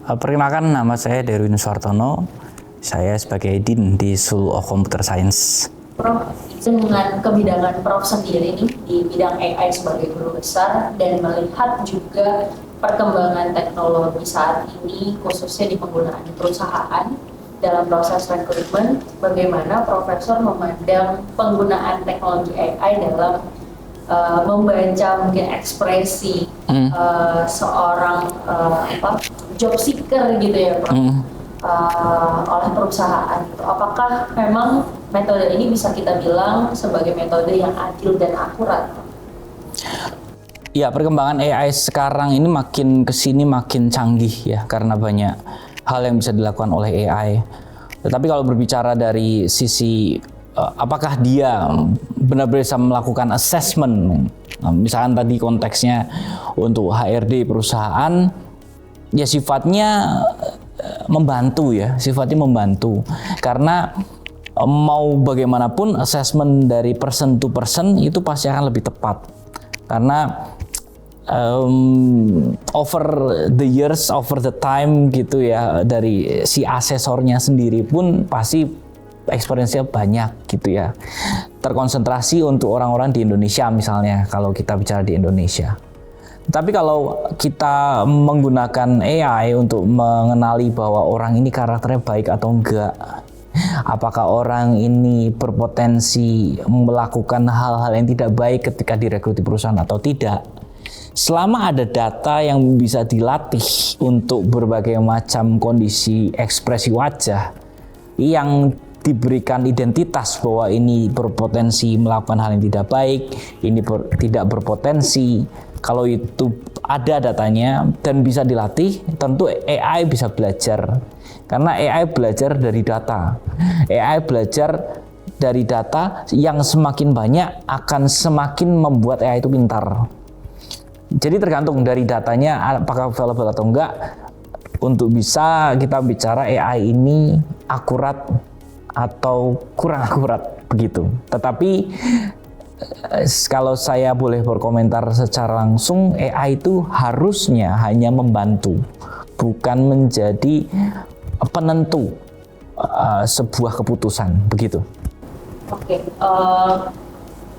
Perkenalkan, nama saya Derwin Suartono. Saya sebagai Dean di School of Computer Science. Prof, dengan kebidanan Prof sendiri nih di bidang AI sebagai guru besar dan melihat juga perkembangan teknologi saat ini khususnya di penggunaan di perusahaan dalam proses rekrutmen, bagaimana Profesor memandang penggunaan teknologi AI dalam membaca mungkin ekspresi seorang job seeker gitu ya, Prof, oleh perusahaan gitu. Apakah memang metode ini bisa kita bilang sebagai metode yang adil dan akurat? Ya, perkembangan AI sekarang ini makin kesini makin canggih ya, karena banyak hal yang bisa dilakukan oleh AI. Tetapi kalau berbicara dari sisi apakah dia benar-benar bisa melakukan assessment, misalkan tadi konteksnya untuk HRD perusahaan, ya sifatnya membantu ya, sifatnya membantu. Karena mau bagaimanapun assessment dari person to person itu pasti akan lebih tepat. Karena over the years, over the time gitu ya, dari si asesornya sendiri pun pasti experience-nya banyak gitu ya. Terkonsentrasi untuk orang-orang di Indonesia misalnya, kalau kita bicara di Indonesia. Tapi kalau kita menggunakan AI untuk mengenali bahwa orang ini karakternya baik atau enggak, apakah orang ini berpotensi melakukan hal-hal yang tidak baik ketika direkrut di perusahaan atau tidak, selama ada data yang bisa dilatih untuk berbagai macam kondisi ekspresi wajah yang diberikan identitas bahwa ini berpotensi melakukan hal yang tidak baik, ini tidak berpotensi. Kalau itu ada datanya dan bisa dilatih, tentu AI bisa belajar. Karena AI belajar dari data. AI belajar dari data yang semakin banyak akan semakin membuat AI itu pintar. Jadi tergantung dari datanya apakah available atau enggak untuk bisa kita bicara AI ini akurat atau kurang akurat begitu. Tetapi kalau saya boleh berkomentar secara langsung, AI itu harusnya hanya membantu, bukan menjadi penentu sebuah keputusan begitu. Oke,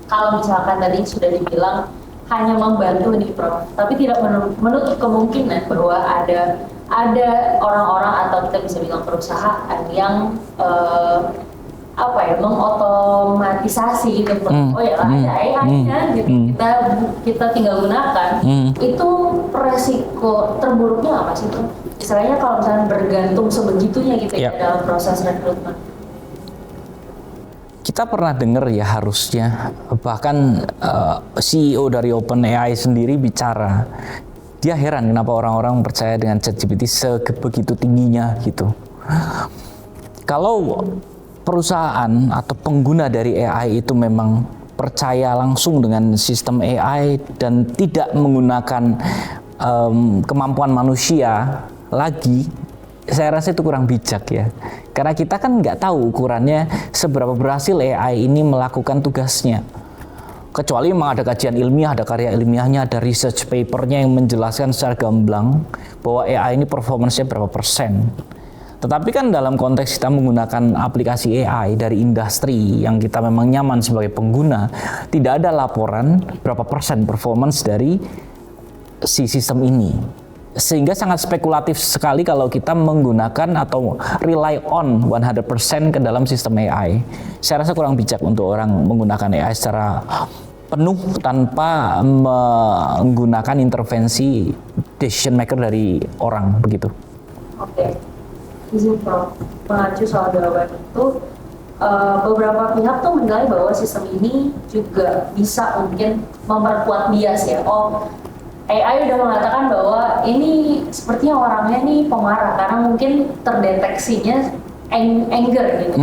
kalau misalkan tadi sudah dibilang hanya membantu nih Prof, tapi tidak menutup kemungkinan bahwa ada orang-orang atau kita bisa bilang perusahaan yang mengotomatisasi gitu, oh ya lah ada AI-nya gitu, kita tinggal gunakan. Itu resiko terburuknya apa sih Prof? Istilahnya kalau misalnya bergantung sebegitunya gitu ya dalam proses rekrutmen. Kita pernah dengar ya, harusnya bahkan CEO dari OpenAI sendiri bicara, dia heran kenapa orang-orang percaya dengan ChatGPT sebegitu tingginya gitu. Kalau perusahaan atau pengguna dari AI itu memang percaya langsung dengan sistem AI dan tidak menggunakan kemampuan manusia lagi, saya rasa itu kurang bijak ya. Karena kita kan nggak tahu ukurannya seberapa berhasil AI ini melakukan tugasnya. Kecuali memang ada kajian ilmiah, ada karya ilmiahnya, ada research papernya yang menjelaskan secara gamblang bahwa AI ini performance-nya berapa persen. Tetapi kan dalam konteks kita menggunakan aplikasi AI dari industri yang kita memang nyaman sebagai pengguna, tidak ada laporan berapa persen performance dari si sistem ini. Sehingga sangat spekulatif sekali kalau kita menggunakan atau rely on 100% ke dalam sistem AI. Saya rasa kurang bijak untuk orang menggunakan AI secara penuh tanpa menggunakan intervensi decision maker dari orang begitu. Oke. Izin Prof, mengacu soal jawaban itu, beberapa pihak tuh menilai bahwa sistem ini juga bisa mungkin memperkuat bias ya. AI udah mengatakan bahwa ini sepertinya orangnya nih pemarah karena mungkin terdeteksinya anger gitu.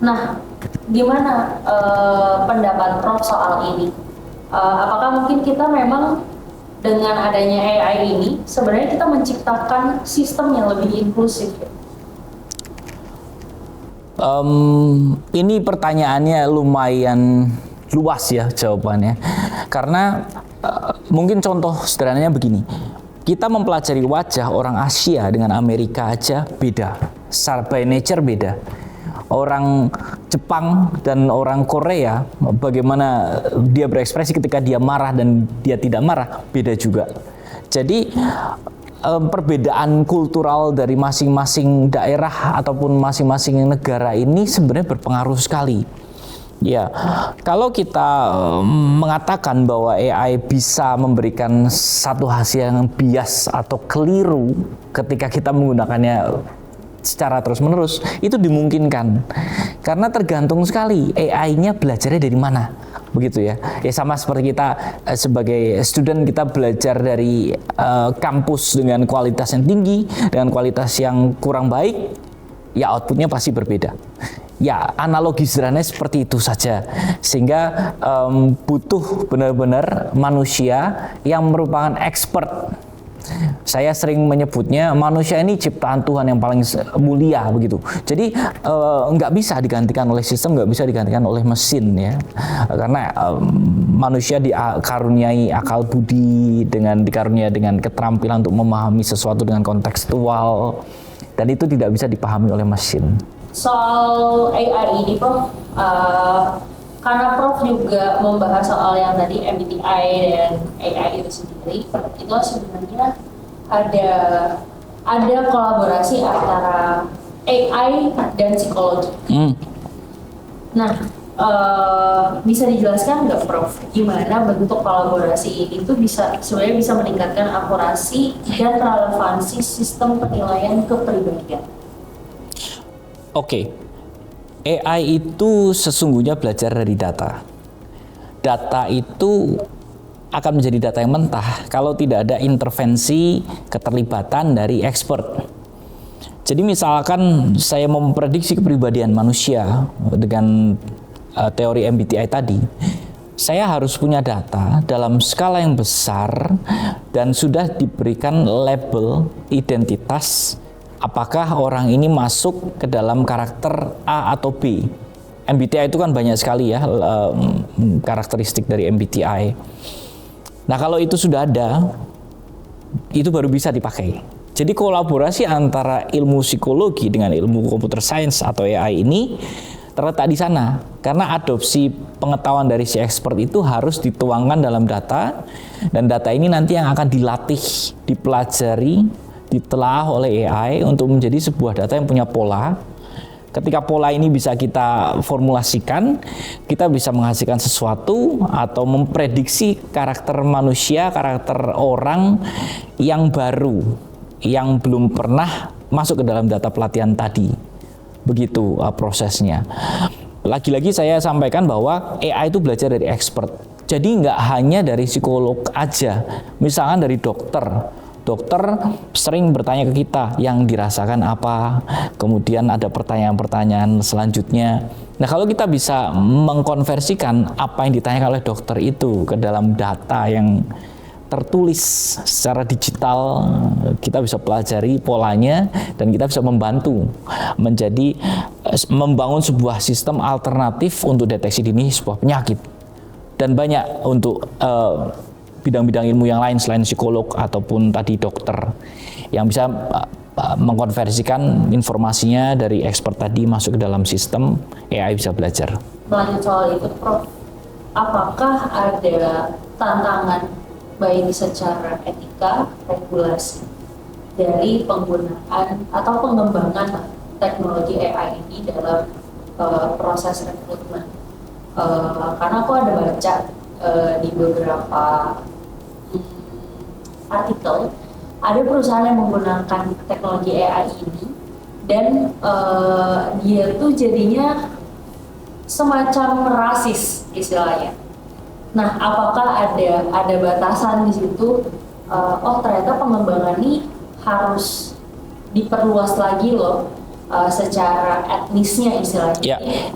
Nah, gimana pendapat Prof soal ini? Apakah mungkin kita memang dengan adanya AI ini sebenarnya kita menciptakan sistem yang lebih inklusif? Ini pertanyaannya lumayan luas ya jawabannya, karena mungkin contoh sederhananya begini, kita mempelajari wajah orang Asia dengan Amerika aja beda, secara by nature beda. Orang Jepang dan orang Korea, bagaimana dia berekspresi ketika dia marah dan dia tidak marah, beda juga. Jadi perbedaan kultural dari masing-masing daerah ataupun masing-masing negara ini sebenarnya berpengaruh sekali. Ya, kalau kita mengatakan bahwa AI bisa memberikan satu hasil yang bias atau keliru ketika kita menggunakannya secara terus-menerus, itu dimungkinkan. Karena tergantung sekali AI-nya belajarnya dari mana. Begitu ya. Ya sama seperti kita sebagai student, kita belajar dari kampus dengan kualitas yang tinggi, dengan kualitas yang kurang baik, ya outputnya pasti berbeda. Ya analogi sederhana seperti itu saja. Sehingga butuh benar-benar manusia yang merupakan expert. Saya sering menyebutnya manusia ini ciptaan Tuhan yang paling mulia begitu. Jadi nggak bisa digantikan oleh sistem, nggak bisa digantikan oleh mesin ya. Karena manusia dikaruniai akal budi, dikaruniai dengan keterampilan untuk memahami sesuatu dengan kontekstual, dan itu tidak bisa dipahami oleh mesin. Soal AI ini, Prof, karena Prof juga membahas soal yang tadi MBTI dan AI itu sendiri, itu sebenarnya ada kolaborasi antara AI dan psikologi. Nah, bisa dijelaskan nggak, Prof, gimana bentuk kolaborasi ini tuh sebenarnya bisa meningkatkan akurasi dan relevansi sistem penilaian kepribadian? Oke. AI itu sesungguhnya belajar dari data. Data itu akan menjadi data yang mentah kalau tidak ada intervensi keterlibatan dari expert. Jadi misalkan saya mau memprediksi kepribadian manusia dengan teori MBTI tadi, saya harus punya data dalam skala yang besar dan sudah diberikan label identitas. Apakah orang ini masuk ke dalam karakter A atau B? MBTI itu kan banyak sekali ya karakteristik dari MBTI. Nah kalau itu sudah ada, itu baru bisa dipakai. Jadi kolaborasi antara ilmu psikologi dengan ilmu computer science atau AI ini terletak di sana. Karena adopsi pengetahuan dari si expert itu harus dituangkan dalam data, dan data ini nanti yang akan dilatih, dipelajari, ditelaah oleh AI untuk menjadi sebuah data yang punya pola. Ketika pola ini bisa kita formulasikan, kita bisa menghasilkan sesuatu atau memprediksi karakter manusia, karakter orang yang baru, yang belum pernah masuk ke dalam data pelatihan tadi. Begitu prosesnya. Lagi-lagi saya sampaikan bahwa AI itu belajar dari expert. Jadi nggak hanya dari psikolog aja, misalkan dari dokter. Dokter sering bertanya ke kita yang dirasakan apa, kemudian ada pertanyaan-pertanyaan selanjutnya. Nah kalau kita bisa mengkonversikan apa yang ditanyakan oleh dokter itu ke dalam data yang tertulis secara digital, kita bisa pelajari polanya dan kita bisa membantu membangun sebuah sistem alternatif untuk deteksi dini sebuah penyakit. Dan banyak untuk bidang-bidang ilmu yang lain selain psikolog ataupun tadi dokter yang bisa mengkonversikan informasinya dari expert tadi masuk ke dalam sistem, AI bisa belajar. Melanjut soal itu, Prof, apakah ada tantangan baik secara etika, regulasi dari penggunaan atau pengembangan teknologi AI ini dalam proses rekrutmen? Karena aku ada baca di beberapa artikel, ada perusahaan yang menggunakan teknologi AI ini dan dia tuh jadinya semacam rasis istilahnya. Nah, apakah ada batasan di situ? Oh, ternyata pengembangan ini harus diperluas lagi loh secara etnisnya istilahnya. Yeah.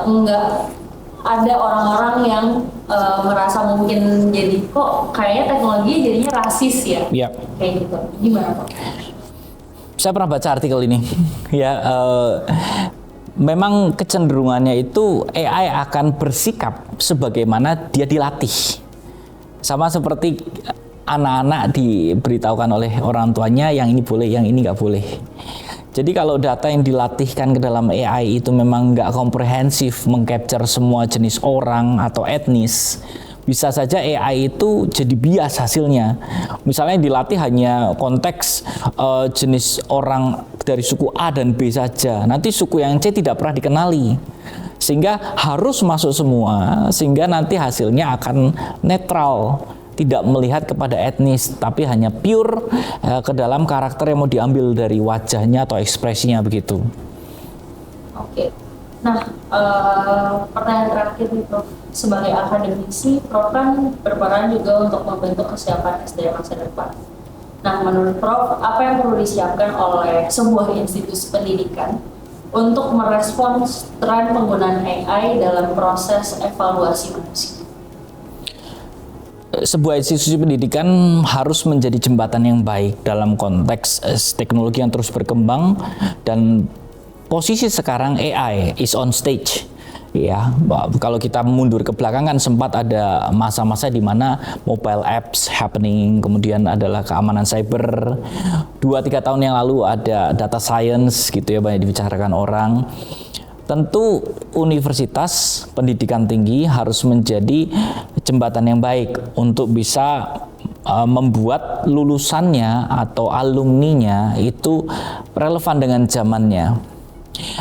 Enggak ada orang-orang yang merasa mungkin jadi kok kayaknya teknologi jadinya rasis ya. Yeah. Kayak gitu. Gimana, Pak? Saya pernah baca artikel ini. Ya. Memang kecenderungannya itu AI akan bersikap sebagaimana dia dilatih. Sama seperti anak-anak diberitahukan oleh orang tuanya yang ini boleh, yang ini nggak boleh. Jadi kalau data yang dilatihkan ke dalam AI itu memang nggak komprehensif mengcapture semua jenis orang atau etnis, bisa saja AI itu jadi bias hasilnya. Misalnya dilatih hanya konteks jenis orang dari suku A dan B saja, nanti suku yang C tidak pernah dikenali. Sehingga harus masuk semua, sehingga nanti hasilnya akan netral. Tidak melihat kepada etnis, tapi hanya pure ke dalam karakter yang mau diambil dari wajahnya atau ekspresinya begitu. Oke. Nah, pertanyaan terakhir nih Prof. Sebagai akademisi, Prof kan berperan juga untuk membentuk kesiapan SDM masa depan. Nah, menurut Prof, apa yang perlu disiapkan oleh sebuah institusi pendidikan untuk merespons tren penggunaan AI dalam proses evaluasi manusia? Sebuah institusi pendidikan harus menjadi jembatan yang baik dalam konteks teknologi yang terus berkembang, dan posisi sekarang AI is on stage. Ya, kalau kita mundur ke belakang kan sempat ada masa-masa di mana mobile apps happening, kemudian adalah keamanan cyber. 2-3 tahun yang lalu ada data science gitu ya, banyak dibicarakan orang. Tentu universitas pendidikan tinggi harus menjadi jembatan yang baik untuk bisa membuat lulusannya atau alumninya itu relevan dengan zamannya.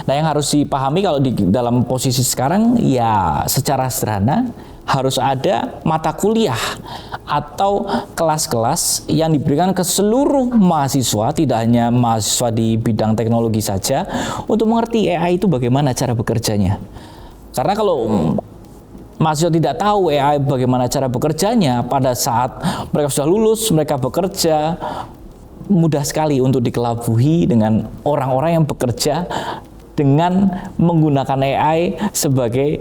Nah, yang harus dipahami kalau di dalam posisi sekarang ya secara sederhana harus ada mata kuliah atau kelas-kelas yang diberikan ke seluruh mahasiswa, tidak hanya mahasiswa di bidang teknologi saja, untuk mengerti AI itu bagaimana cara bekerjanya. Karena kalau mahasiswa tidak tahu AI bagaimana cara bekerjanya, pada saat mereka sudah lulus, mereka bekerja, mudah sekali untuk dikelabuhi dengan orang-orang yang bekerja dengan menggunakan AI sebagai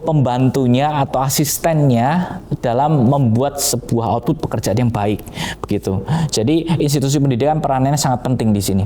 pembantunya atau asistennya dalam membuat sebuah output pekerjaan yang baik begitu. Jadi institusi pendidikan perannya sangat penting di sini.